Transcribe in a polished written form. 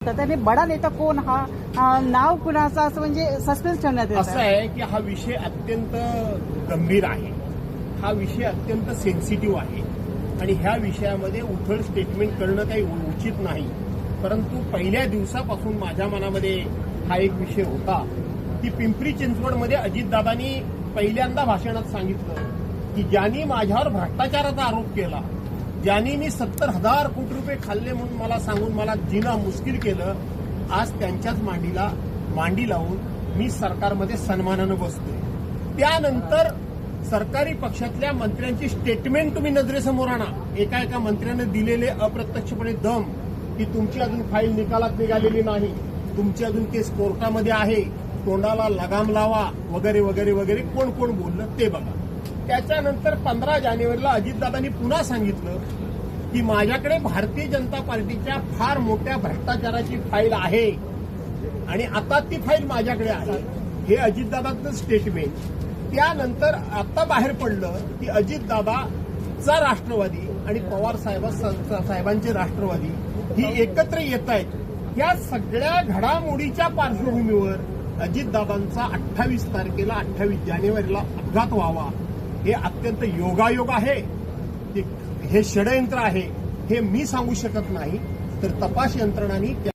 होतं. त्याने बडा नेता कोण हा नाव कुणाचं असं म्हणजे सस्पेन्स ठेवण्यात येतं. असं आहे की हा विषय अत्यंत गंभीर आहे, हा विषय अत्यंत सेन्सिटिव्ह आहे आणि ह्या विषयामध्ये उथळ स्टेटमेंट करणं काही उचित नाही. परंतु पहिल्या दिवसापासून माझ्या मनामध्ये हा एक विषय होता की पिंपरी चिंचवडमध्ये अजितदादांनी पहिल्यांदा भाषणात सांगितलं की ज्यांनी माझ्यावर भ्रष्टाचाराचा आरोप केला, ज्यांनी मी 70,000 कोटी रुपये खाल्ले म्हणून मला सांगून मला जिणं मुश्किल केलं, आज त्यांच्याच मांडी लावून मी सरकारमध्ये सन्मानानं बसतोय. त्यानंतर सरकारी पक्षातल्या मंत्र्यांची स्टेटमेंट तुम्ही नजरेसमोर आणा. एका मंत्र्यानं दिलेले अप्रत्यक्षपणे दम की तुमची अजून फाईल निकालात निघालेली नाही, तुमची अजून केस कोर्टामध्ये आहे, तोंडाला लगाम लावा वगैरे वगैरे वगैरे कोण कोण बोललं ते बघा. त्याच्यानंतर 15 जानेवारीला अजितदादांनी पुन्हा सांगितलं की माझ्याकडे भारतीय जनता पार्टीच्या फार मोठ्या भ्रष्टाचाराची फाईल आहे आणि आता ती फाईल माझ्याकडे आहे. हे अजितदादांचं स्टेटमेंट. त्यानंतर आता बाहेर पडलं की अजितदादाचा राष्ट्रवादी आणि पवार साहेबांचे राष्ट्रवादी ही एकत्र येत आहेत. या सगळ्या घडामोडीच्या पार्श्वभूमीवर अजितदादांचा 28 तारखेला 28 जानेवारीला अपघात व्हावा हे अत्यंत योगायोग आहे. हे षडयंत्र आहे हे मी सांगू शकत नाही, तर तपास यंत्रणांनी